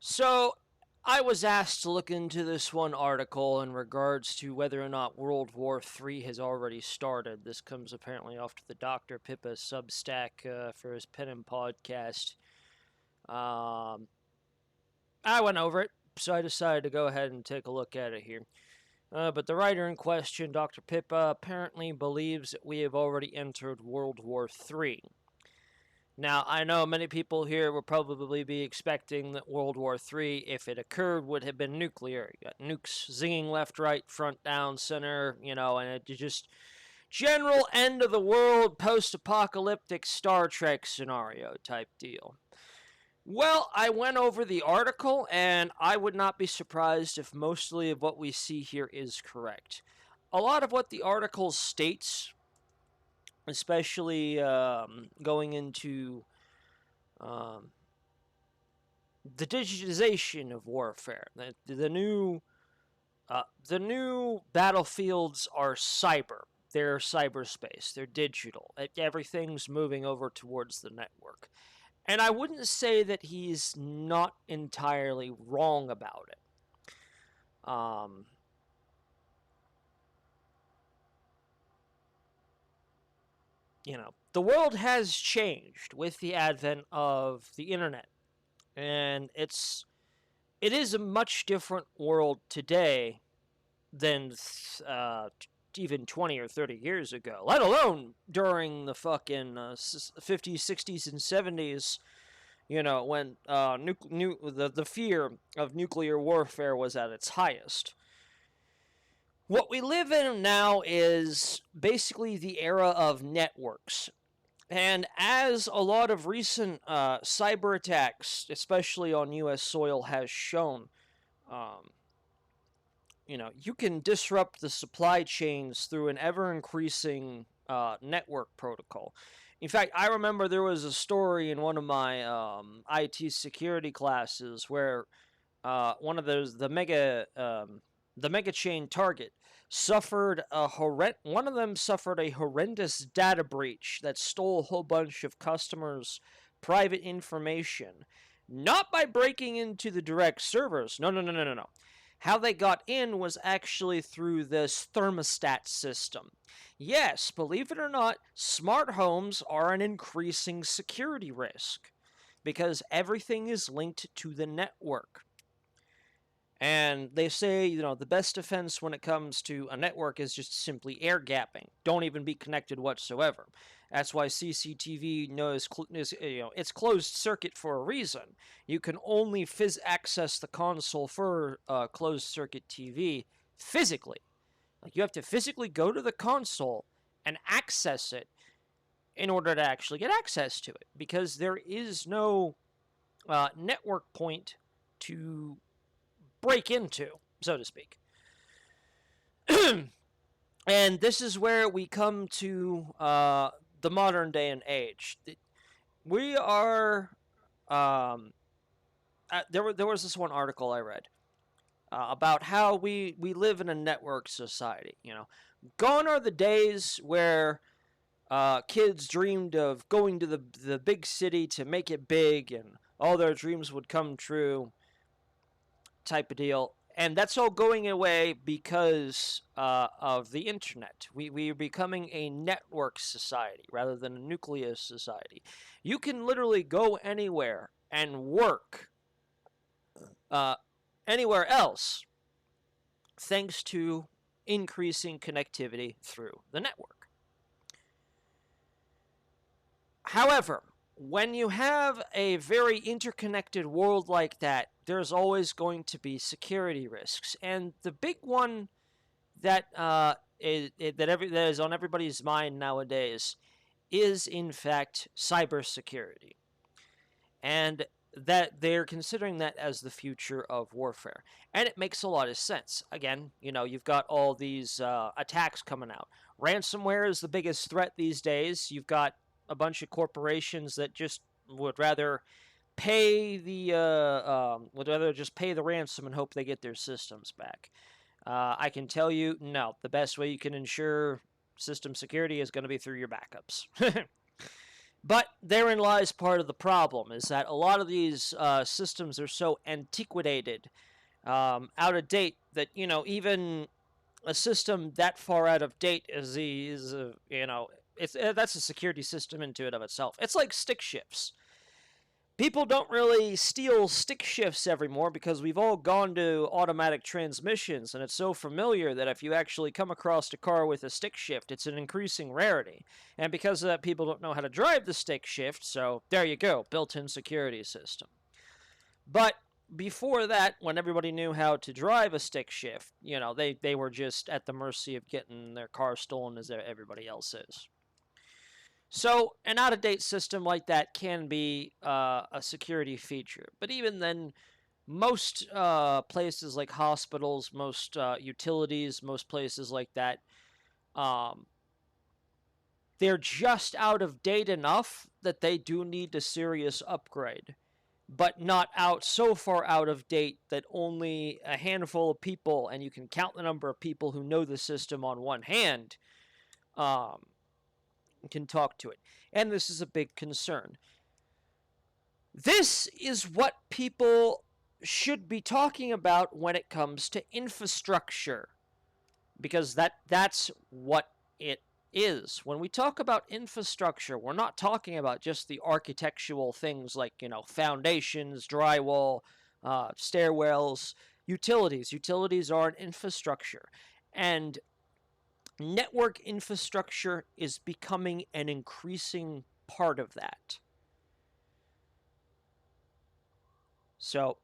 So, I was asked to look into this one article in regards to whether or not World War III has already started. This comes apparently off to the Dr. Pippa Substack for his Pen and Podcast. Um, I went over it, so I decided to go ahead and take a look at it here. But the writer in question, Dr. Pippa, apparently believes that we have already entered World War III. Now, I know many people here will probably be expecting that World War III, if it occurred, would have been nuclear. You got nukes zinging left, right, front, down, center, and it just general end of the world, post apocalyptic Star Trek scenario type deal. Well, I went over the article, and I would not be surprised if mostly of what we see here is correct. A lot of what the article states, especially going into the digitization of warfare. The new battlefields are cyber. They're cyberspace. They're digital. Everything's moving over towards the network. And I wouldn't say that he's not entirely wrong about it. The world has changed with the advent of the internet, and it is a much different world today than even 20 or 30 years ago, let alone during the fucking 50s, 60s, and 70s, when the fear of nuclear warfare was at its highest. What we live in now is basically the era of networks. And as a lot of recent cyber attacks, especially on U.S. soil, has shown, you can disrupt the supply chains through an ever-increasing network protocol. In fact, I remember there was a story in one of my IT security classes where one of those the mega chain Target one of them suffered a horrendous data breach that stole a whole bunch of customers' private information, not by breaking into the direct servers. No. How they got in was actually through this thermostat system. Yes, believe it or not, smart homes are an increasing security risk because everything is linked to the network. And they say, the best defense when it comes to a network is just simply air gapping. Don't even be connected whatsoever. That's why CCTV knows it's closed circuit for a reason. You can only access the console for closed circuit TV physically. Like, you have to physically go to the console and access it in order to actually get access to it, because there is no network point to break into, so to speak. And this is where we come to the modern day and age. We are there was this one article I read about how we live in a network society. Gone are the days where kids dreamed of going to the big city to make it big and all their dreams would come true, type of deal. And that's all going away because of the internet. We are becoming a network society rather than a nucleus society. You can literally go anywhere and work anywhere else thanks to increasing connectivity through the network. However, when you have a very interconnected world like that, there's always going to be security risks. And the big one that is on everybody's mind nowadays is, in fact, cybersecurity. And that they're considering that as the future of warfare. And it makes a lot of sense. Again, you've got all these attacks coming out. Ransomware is the biggest threat these days. You've got a bunch of corporations that just would rather pay the ransom and hope they get their systems back. I can tell you, no, the best way you can ensure system security is going to be through your backups. But therein lies part of the problem, is that a lot of these systems are so antiquated, out of date, that, even a system that far out of date that's a security system into and of itself. It's like stick shifts. People don't really steal stick shifts anymore because we've all gone to automatic transmissions, and it's so familiar that if you actually come across a car with a stick shift, it's an increasing rarity. And because of that, people don't know how to drive the stick shift, so there you go, built-in security system. But before that, when everybody knew how to drive a stick shift, they were just at the mercy of getting their car stolen as everybody else is. So, an out of date system like that can be a security feature. But even then, most places like hospitals, most utilities, most places like that, um, they're just out of date enough that they do need a serious upgrade, but not out so far out of date that only a handful of people, and you can count the number of people who know the system on one hand, um, can talk to it. And this is a big concern. This is what people should be talking about when it comes to infrastructure, because that's what it is. When we talk about infrastructure, we're not talking about just the architectural things like, foundations, drywall, stairwells, utilities. Utilities are an infrastructure. And network infrastructure is becoming an increasing part of that. So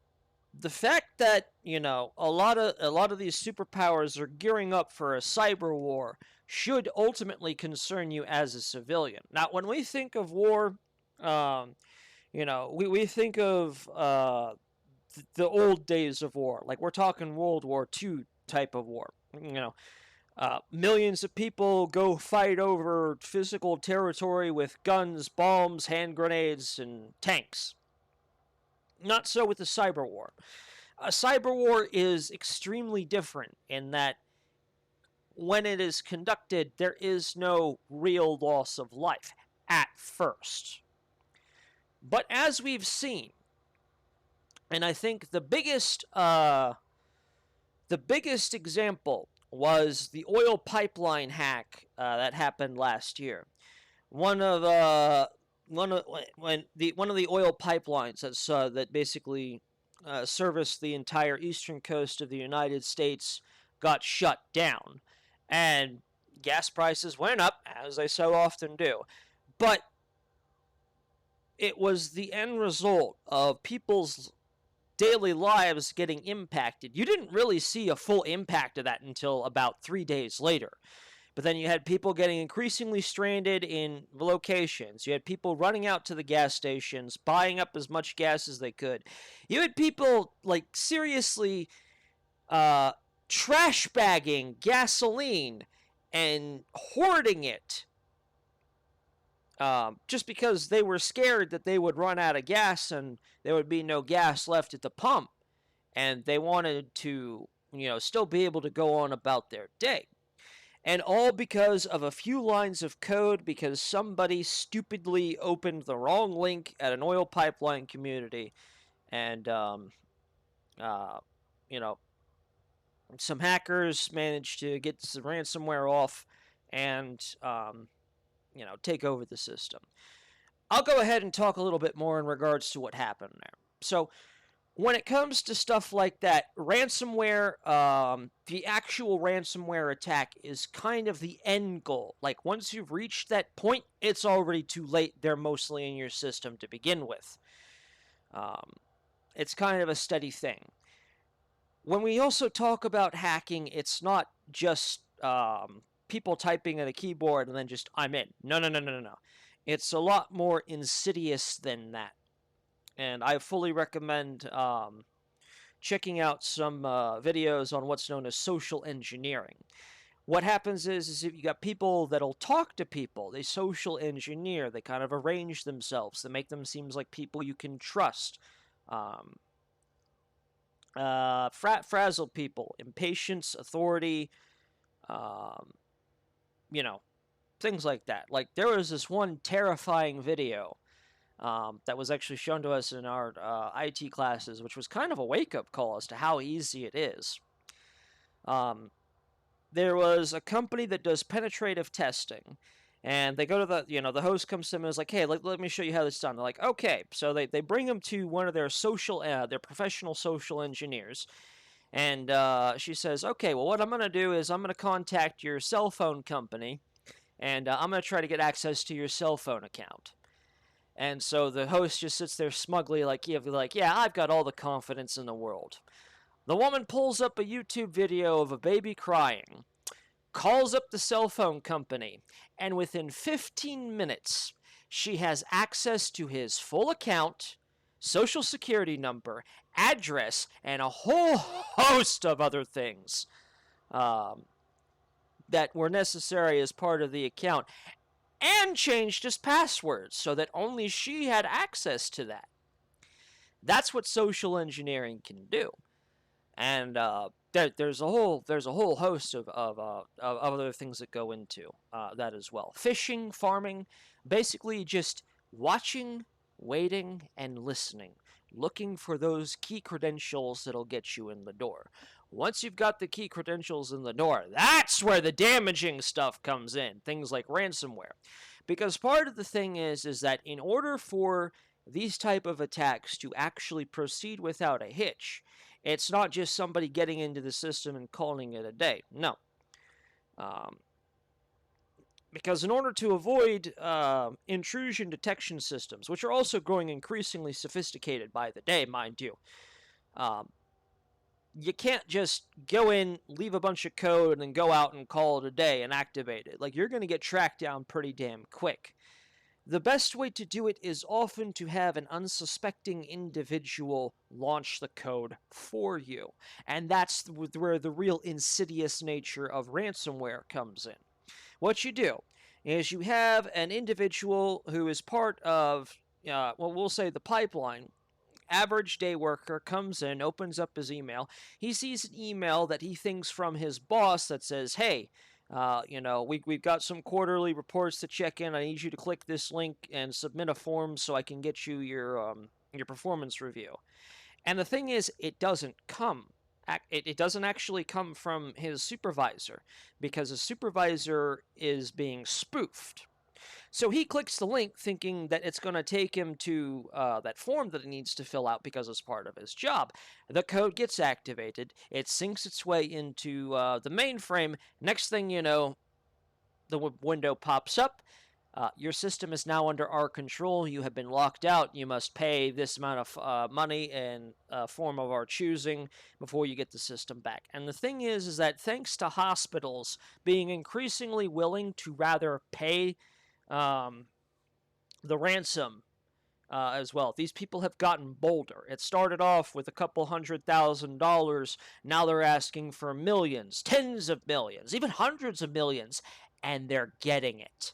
the fact that, a lot of these superpowers are gearing up for a cyber war should ultimately concern you as a civilian. Now, when we think of war, we think of the old days of war. Like, we're talking World War II type of war. Millions of people go fight over physical territory with guns, bombs, hand grenades, and tanks. Not so with the cyber war. A cyber war is extremely different in that when it is conducted, there is no real loss of life at first. But as we've seen, and I think the biggest example was the oil pipeline hack that happened last year. One of the oil pipelines that basically serviced the entire eastern coast of the United States got shut down, and gas prices went up, as they so often do. But it was the end result of people's daily lives getting impacted. You didn't really see a full impact of that until about 3 days later. But then you had people getting increasingly stranded in locations. You had people running out to the gas stations, buying up as much gas as they could. You had people, seriously trash bagging gasoline and hoarding it just because they were scared that they would run out of gas and there would be no gas left at the pump. And they wanted to, still be able to go on about their day. And all because of a few lines of code, because somebody stupidly opened the wrong link at an oil pipeline community, and some hackers managed to get the ransomware off and take over the system. I'll go ahead and talk a little bit more in regards to what happened there. So, when it comes to stuff like that, ransomware, the actual ransomware attack is kind of the end goal. Like, once you've reached that point, it's already too late. They're mostly in your system to begin with. It's kind of a steady thing. When we also talk about hacking, it's not just people typing at a keyboard and then just, I'm in. No. It's a lot more insidious than that. And I fully recommend checking out some videos on what's known as social engineering. What happens is if you got people that'll talk to people, they social engineer, they kind of arrange themselves, they make them seem like people you can trust. Frazzle people, impatience, authority, things like that. Like, there was this one terrifying video that was actually shown to us in our IT classes, which was kind of a wake-up call as to how easy it is. There was a company that does penetrative testing, and they go to the host comes to them and is like, hey, let me show you how this is done. They're like, okay. So they bring them to one of their their professional social engineers, and she says, okay, well, what I'm going to do is I'm going to contact your cell phone company, and I'm going to try to get access to your cell phone account. And so the host just sits there smugly like, yeah, I've got all the confidence in the world. The woman pulls up a YouTube video of a baby crying, calls up the cell phone company, and within 15 minutes, she has access to his full account, social security number, address, and a whole host of other things that were necessary as part of the account, and changed his passwords so that only she had access to that. That's what social engineering can do. And there's a whole host of other things that go into that as well. Fishing, farming, basically just watching, waiting, and listening, looking for those key credentials that'll get you in the door. Once you've got the key credentials in the door, that's where the damaging stuff comes in, things like ransomware. Because part of the thing is that in order for these type of attacks to actually proceed without a hitch, it's not just somebody getting into the system and calling it a day. No. Because in order to avoid intrusion detection systems, which are also growing increasingly sophisticated by the day, mind you, you can't just go in, leave a bunch of code, and then go out and call it a day and activate it. Like, you're going to get tracked down pretty damn quick. The best way to do it is often to have an unsuspecting individual launch the code for you. And that's where the real insidious nature of ransomware comes in. What you do is you have an individual who is part of, we'll say the pipeline. Average day worker comes in, opens up his email. He sees an email that he thinks from his boss that says, hey, we've got some quarterly reports to check in. I need you to click this link and submit a form so I can get you your performance review. And the thing is, it doesn't actually come from his supervisor, because his supervisor is being spoofed. So he clicks the link thinking that it's going to take him to that form that he needs to fill out because it's part of his job. The code gets activated. It sinks its way into the mainframe. Next thing you know, the window pops up. Your system is now under our control. You have been locked out. You must pay this amount of money in a form of our choosing before you get the system back. And the thing is that thanks to hospitals being increasingly willing to rather pay the ransom as well. These people have gotten bolder. It started off with a couple $100,000. Now they're asking for millions, tens of millions, even hundreds of millions, and they're getting it.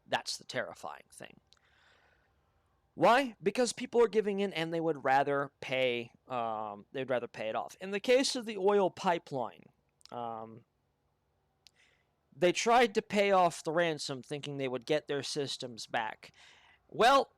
That's the terrifying thing. Why? Because people are giving in and they would rather pay. They'd rather pay it off. In the case of the oil pipeline, they tried to pay off the ransom thinking they would get their systems back. Well,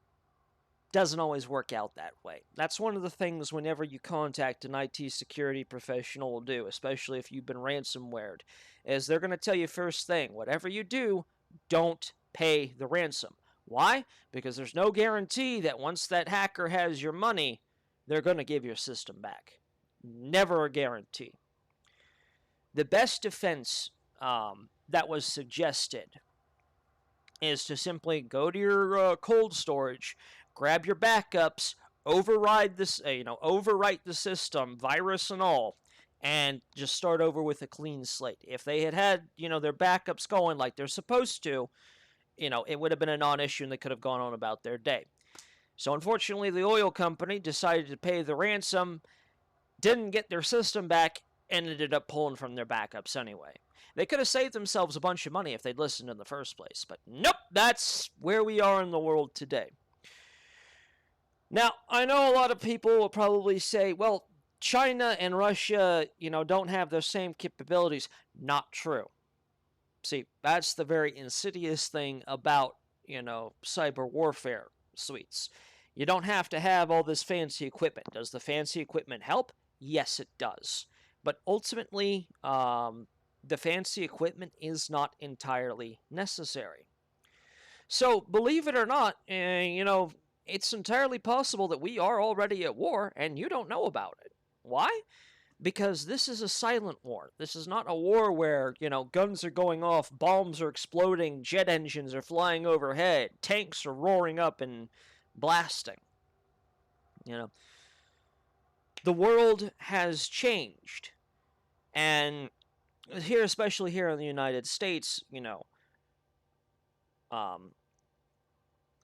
doesn't always work out that way. That's one of the things whenever you contact an IT security professional will do, especially if you've been ransomwared, is they're going to tell you first thing, whatever you do, don't pay the ransom. Why? Because there's no guarantee that once that hacker has your money, they're going to give your system back. Never a guarantee. The best defense that was suggested is to simply go to your cold storage, grab your backups, overwrite the system, virus and all, and just start over with a clean slate. If they had their backups going like they're supposed to, it would have been a non-issue and they could have gone on about their day. So unfortunately, the oil company decided to pay the ransom, didn't get their system back, and ended up pulling from their backups anyway. They could have saved themselves a bunch of money if they'd listened in the first place, but nope, that's where we are in the world today. Now, I know a lot of people will probably say, well, China and Russia, don't have those same capabilities. Not true. See, that's the very insidious thing about, cyber warfare suites. You don't have to have all this fancy equipment. Does the fancy equipment help? Yes, it does. But ultimately, the fancy equipment is not entirely necessary. So, believe it or not, it's entirely possible that we are already at war and you don't know about it. Why? Because this is a silent war. This is not a war where, guns are going off, bombs are exploding, jet engines are flying overhead, tanks are roaring up and blasting. The world has changed. And here, especially here in the United States,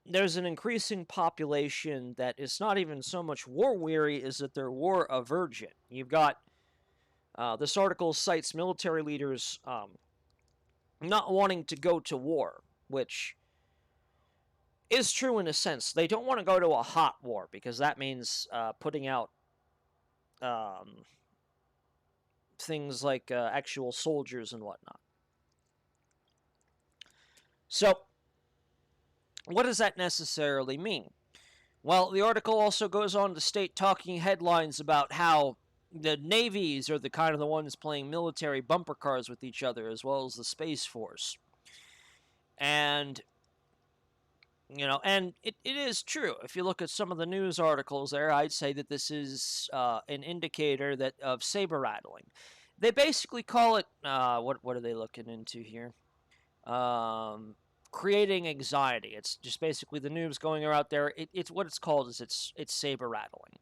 there's an increasing population that is not even so much war weary as that they're war avergent. You've got this article cites military leaders not wanting to go to war, which is true in a sense. They don't want to go to a hot war because that means putting out things like actual soldiers and whatnot. So, what does that necessarily mean? Well, the article also goes on to state talking headlines about how the navies are the ones playing military bumper cars with each other, as well as the Space Force. And, and it is true. If you look at some of the news articles there, I'd say that this is an indicator of saber rattling. They basically call it, what are they looking into here? Creating anxiety. It's just basically the news going out there. It's what it's called is it's saber rattling.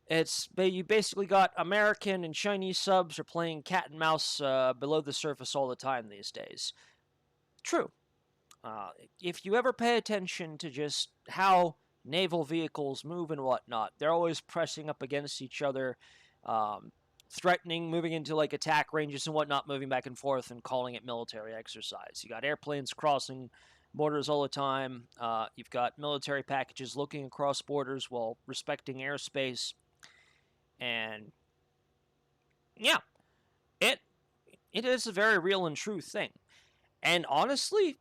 You basically got American and Chinese subs are playing cat and mouse below the surface all the time these days. True. If you ever pay attention to just how naval vehicles move and whatnot, they're always pressing up against each other, threatening, moving into like attack ranges and whatnot, moving back and forth and calling it military exercise. You got airplanes crossing borders all the time. You've got military packages looking across borders while respecting airspace. And yeah, it is a very real and true thing. And honestly,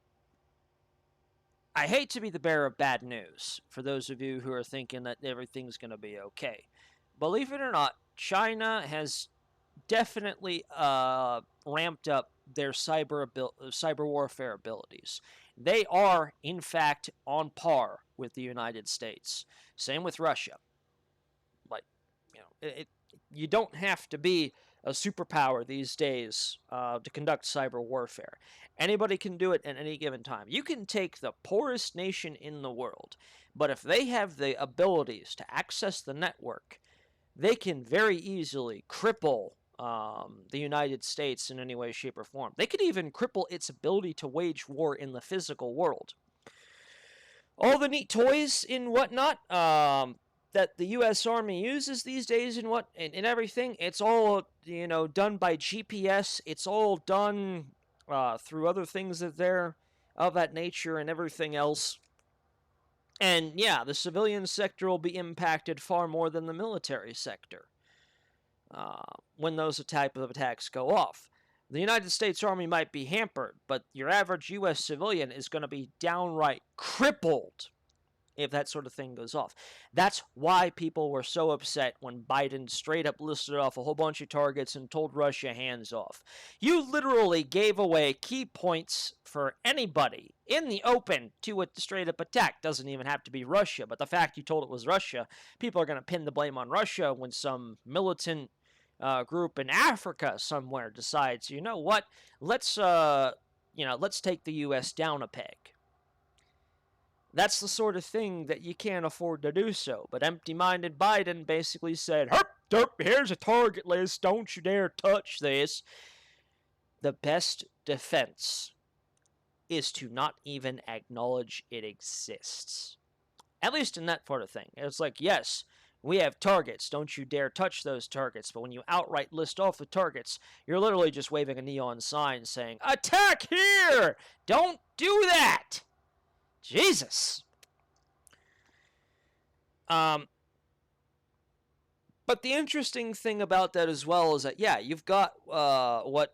I hate to be the bearer of bad news for those of you who are thinking that everything's going to be okay. Believe it or not, China has definitely ramped up their cyber warfare abilities. They are, in fact, on par with the United States. Same with Russia. Like, you don't have to be a superpower these days to conduct cyber warfare. Anybody can do it at any given time. You can take the poorest nation in the world, but if they have the abilities to access the network, they can very easily cripple the United States in any way, shape, or form. They could even cripple its ability to wage war in the physical world. All the neat toys and whatnot that the U.S. Army uses these days and everything, it's all done by GPS. It's all done through other things of that nature and everything else. And yeah, the civilian sector will be impacted far more than the military sector when those type of attacks go off. The United States Army might be hampered, but your average U.S. civilian is going to be downright crippled if that sort of thing goes off. That's why people were so upset when Biden straight up listed off a whole bunch of targets and told Russia hands off. You literally gave away key points for anybody in the open to a straight up attack. Doesn't even have to be Russia, but the fact you told it was Russia, people are going to pin the blame on Russia when some militant group in Africa somewhere decides, you know what, let's take the U.S. down a peg. That's the sort of thing that you can't afford to do so. But empty-minded Biden basically said, herp, derp, here's a target list. Don't you dare touch this. The best defense is to not even acknowledge it exists. At least in that sort of thing. It's like, yes, we have targets. Don't you dare touch those targets. But when you outright list off the targets, you're literally just waving a neon sign saying, attack here! Don't do that! Jesus. But But the interesting thing about that as well is that, yeah, you've got what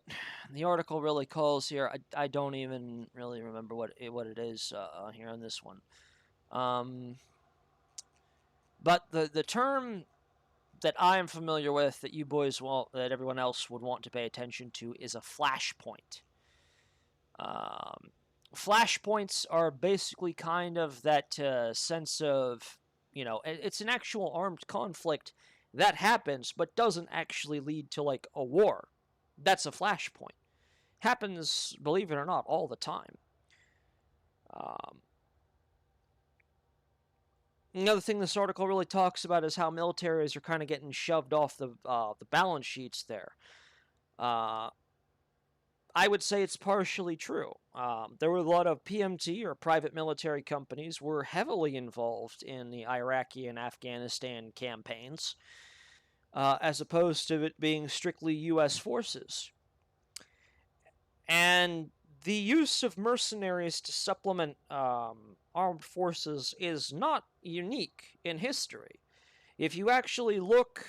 the article really calls here. I don't even really remember what it is here on this one. But the term that I am familiar with that you boys that everyone else would want to pay attention to is a flashpoint. Flashpoints are basically kind of that sense of, it's an actual armed conflict that happens but doesn't actually lead to like a war. That's a flashpoint. Happens, believe it or not, all the time. Another thing this article really talks about is how militaries are kind of getting shoved off the balance sheets there. I would say it's partially true. There were a lot of PMT, or private military companies, were heavily involved in the Iraqi and Afghanistan campaigns, as opposed to it being strictly U.S. forces. And the use of mercenaries to supplement armed forces is not unique in history. If you actually look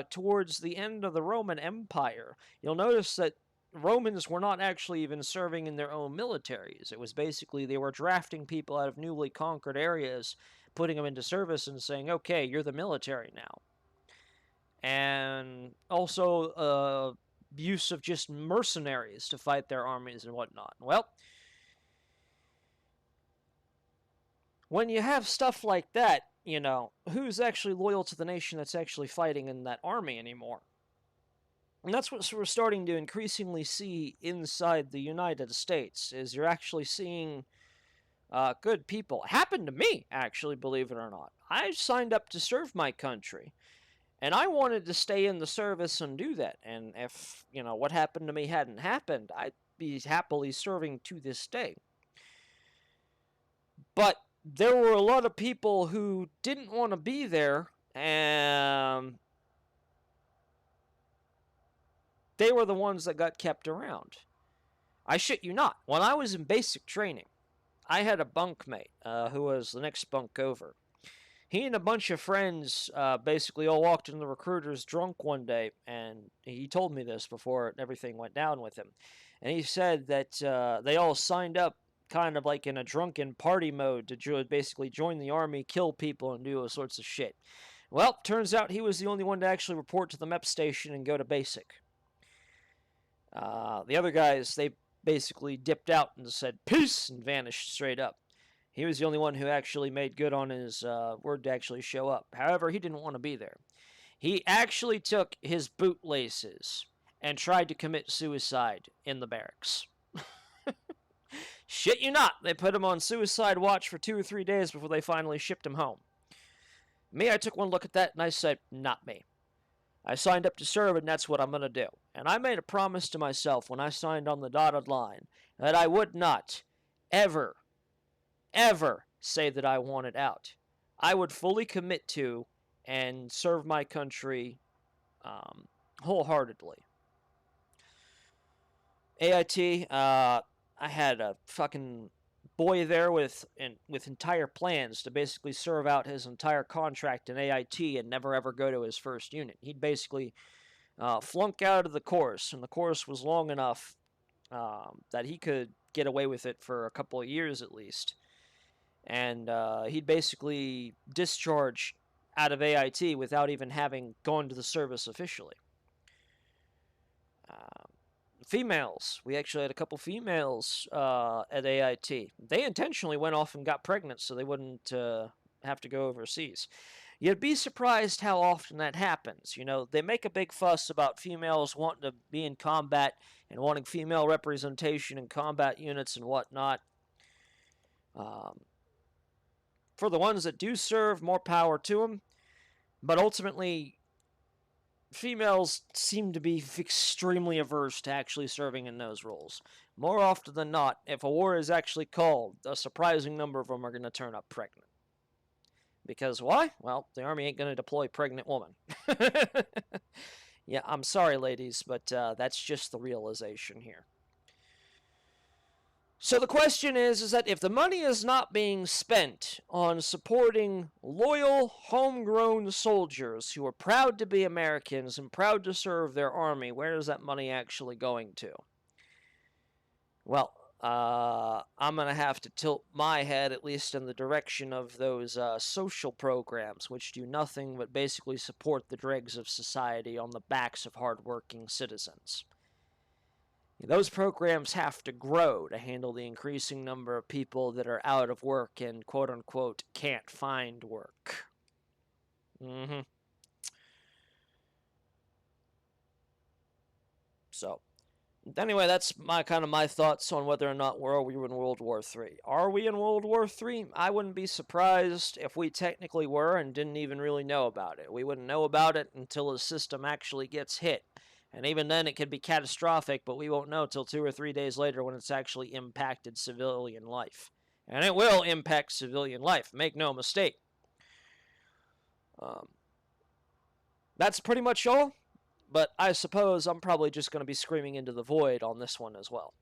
towards the end of the Roman Empire, you'll notice that Romans were not actually even serving in their own militaries. It was basically they were drafting people out of newly conquered areas, putting them into service and saying, okay, you're the military now. And also use of just mercenaries to fight their armies and whatnot. Well, when you have stuff like that, who's actually loyal to the nation that's actually fighting in that army anymore? And that's what we're starting to increasingly see inside the United States, is you're actually seeing good people. It happened to me, actually, believe it or not. I signed up to serve my country, and I wanted to stay in the service and do that. And if, what happened to me hadn't happened, I'd be happily serving to this day. But there were a lot of people who didn't want to be there, and they were the ones that got kept around. I shit you not. When I was in basic training, I had a bunkmate who was the next bunk over. He and a bunch of friends basically all walked in the recruiters drunk one day, and he told me this before everything went down with him. And he said that they all signed up kind of like in a drunken party mode to basically join the army, kill people, and do all sorts of shit. Well, turns out he was the only one to actually report to the MEP station and go to basic. The other guys, they basically dipped out and said peace and vanished straight up. He was the only one who actually made good on his word to actually show up. However, he didn't want to be there. He actually took his bootlaces and tried to commit suicide in the barracks. Shit you not, they put him on suicide watch for 2 or 3 days before they finally shipped him home. Me, I took one look at that and I said, not me. I signed up to serve, and that's what I'm going to do. And I made a promise to myself when I signed on the dotted line that I would not ever say that I wanted out. I would fully commit to and serve my country wholeheartedly. AIT, I had a fucking boy there with entire plans to basically serve out his entire contract in AIT and never ever go to his first unit. He'd basically flunk out of the course, and the course was long enough that he could get away with it for a couple of years at least. And he'd basically discharge out of AIT without even having gone to the service officially. Females. We actually had a couple females at AIT. They intentionally went off and got pregnant so they wouldn't have to go overseas. You'd be surprised how often that happens. They make a big fuss about females wanting to be in combat and wanting female representation in combat units and whatnot. For the ones that do serve, more power to them. But ultimately, females seem to be extremely averse to actually serving in those roles. More often than not, if a war is actually called, a surprising number of them are going to turn up pregnant. Because why? Well, the Army ain't going to deploy a pregnant woman. Yeah, I'm sorry, ladies, but that's just the realization here. So the question is that if the money is not being spent on supporting loyal, homegrown soldiers who are proud to be Americans and proud to serve their army, where is that money actually going to? Well, I'm going to have to tilt my head at least in the direction of those social programs, which do nothing but basically support the dregs of society on the backs of hardworking citizens. Those programs have to grow to handle the increasing number of people that are out of work and quote unquote can't find work. So, anyway, that's my thoughts on whether or not we in World War III. Are we in World War III? I wouldn't be surprised if we technically were and didn't even really know about it. We wouldn't know about it until the system actually gets hit. And even then, it could be catastrophic, but we won't know till 2 or 3 days later when it's actually impacted civilian life. And it will impact civilian life, make no mistake. That's pretty much all, but I suppose I'm probably just going to be screaming into the void on this one as well.